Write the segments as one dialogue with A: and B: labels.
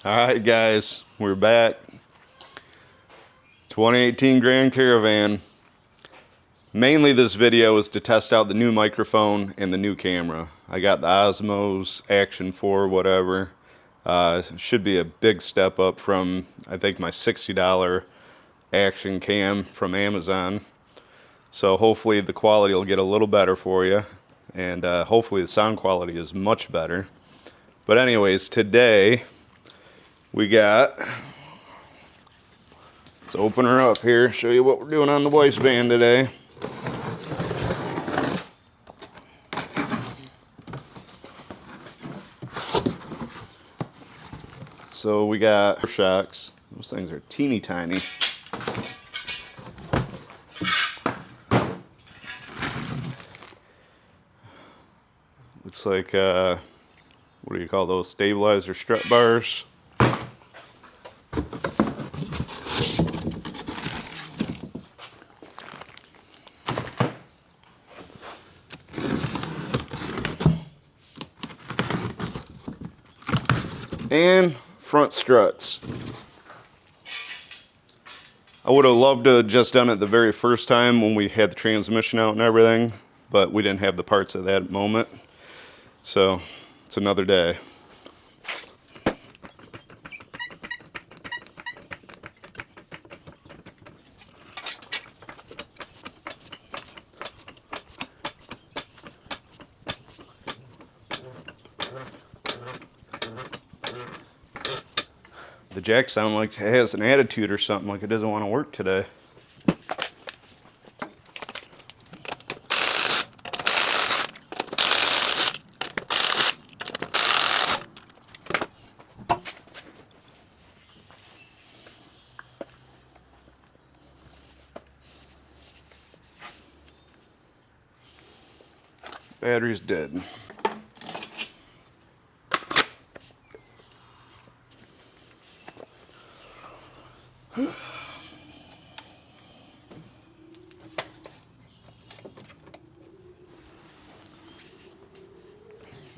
A: All right, guys, we're back. 2018 Grand Caravan. Mainly this video is to test out the new microphone and the new camera. I got the Osmos Action 4, whatever. Should be a big step up from, I think, my $60 Action Cam from Amazon. So hopefully the quality will get a little better for you. And hopefully the sound quality is much better. But anyways, today we got, let's open her up here, show you what we're doing on the wife's band today. So we got shocks. Those things are teeny tiny. Looks like, what do you call those? Stabilizer strut bars. And front struts. I would have loved to have just done it the very first time when we had the transmission out and everything, but we didn't have the parts at that moment. So it's another day. The jack sounds like it has an attitude or something, like it doesn't want to work today. Battery's dead.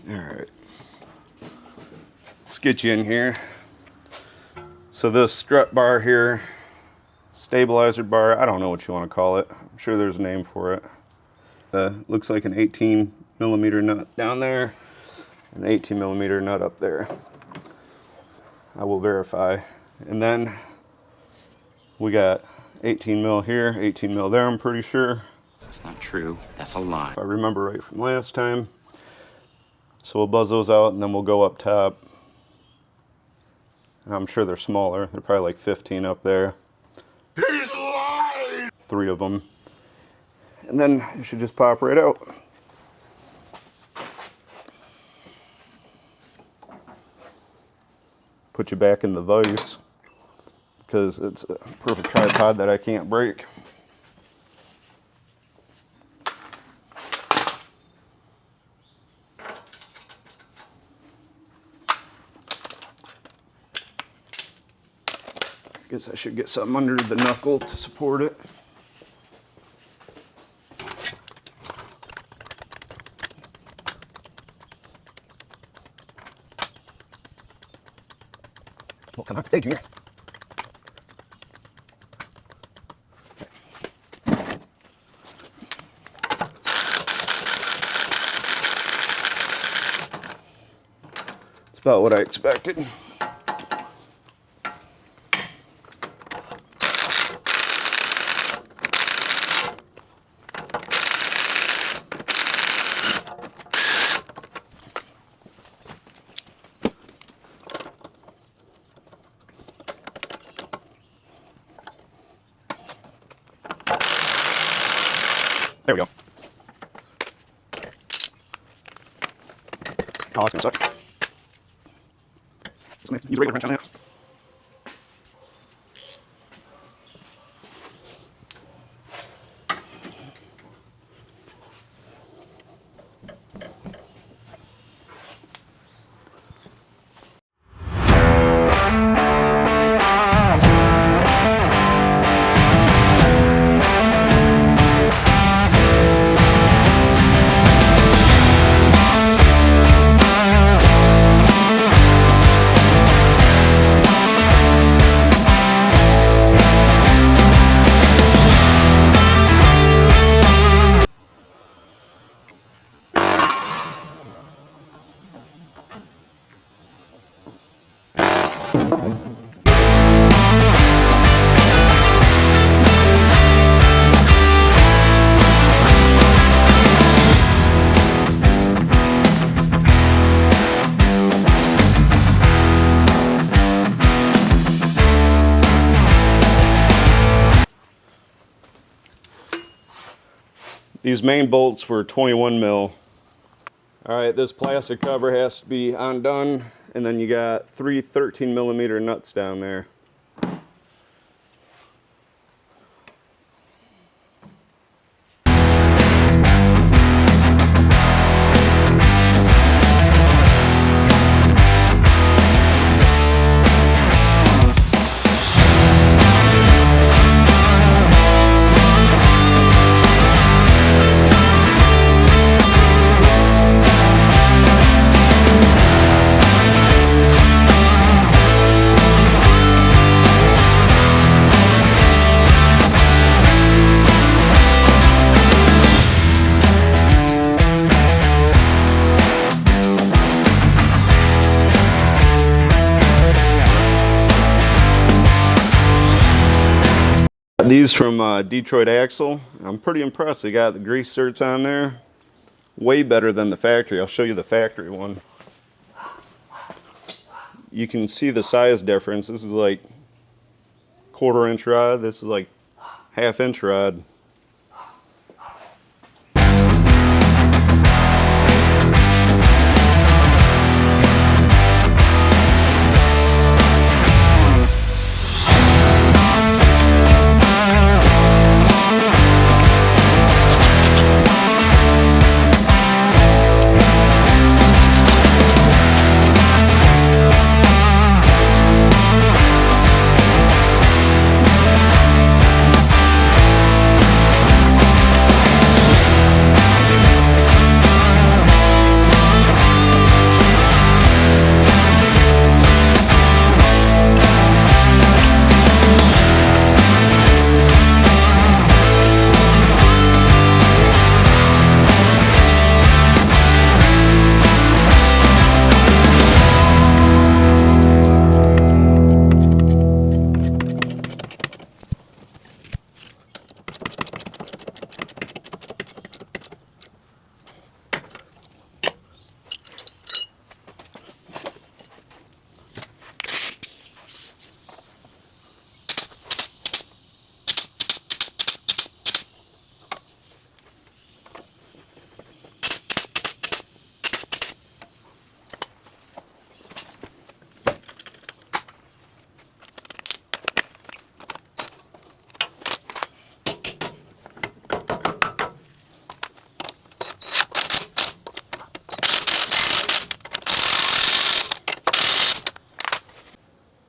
A: All right, let's get you in here. So this strut bar here, stabilizer bar, I don't know what you want to call it. I'm sure there's a name for it. Looks like an 18mm nut down there, an 18mm nut up there. I will verify. And then we got 18mm here, 18mm there, I'm pretty sure.
B: That's not true. That's a lie.
A: If I remember right from last time. So we'll buzz those out and then we'll go up top. And I'm sure they're smaller. They're probably like 15 up there. He's lying! 3 of them. And then it should just pop right out. Put you back in the vise because it's a perfect tripod that I can't break. Guess I should get something under the knuckle to support it. Well, come on, stay, Junior. It's about what I expected. There we go. Oh, that's gonna suck. Use a regular wrench on that. These main bolts were 21 mil. All right, this plastic cover has to be undone, and then you got 3 13 millimeter nuts down there. These from Detroit Axle. I'm pretty impressed. They got the grease certs on there. Way better than the factory. I'll show you the factory one. You can see the size difference. This is like 1/4 inch rod. This is like 1/2 inch rod.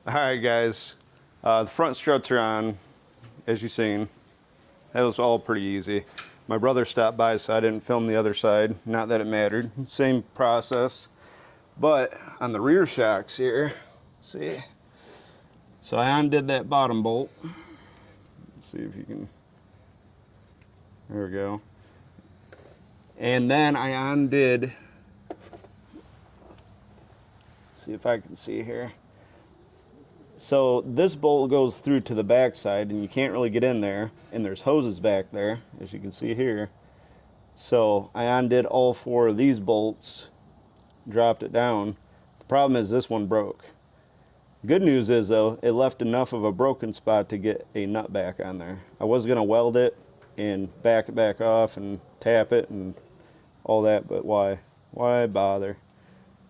A: Alright guys, the front struts are on, as you've seen. That was all pretty easy. My brother stopped by, so I didn't film the other side. Not that it mattered. Same process. But on the rear shocks here, see? So I undid that bottom bolt. Let's see if you can, there we go. And then I undid, see if I can see here. So this bolt goes through to the back side and you can't really get in there, and there's hoses back there, as you can see here. So I undid all 4 of these bolts, dropped it down. The problem is this one broke. Good news is though, it left enough of a broken spot to get a nut back on there. I was gonna weld it and back it back off and tap it and all that, but why bother?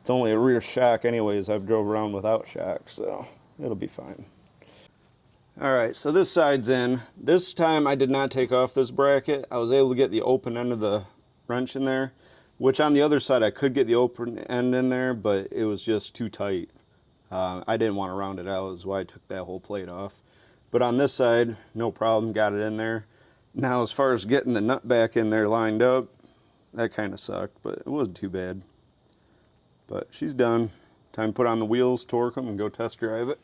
A: It's only a rear shock anyways. I've drove around without shocks, so it'll be fine. Alright, so this side's in. This time I did not take off this bracket. I was able to get the open end of the wrench in there, which on the other side I could get the open end in there, but it was just too tight. I didn't want to round it out, is why I took that whole plate off. But on this side, no problem, got it in there. Now as far as getting the nut back in there lined up, that kind of sucked, but it wasn't too bad. But she's done. Time to put on the wheels, torque them, and go test drive it.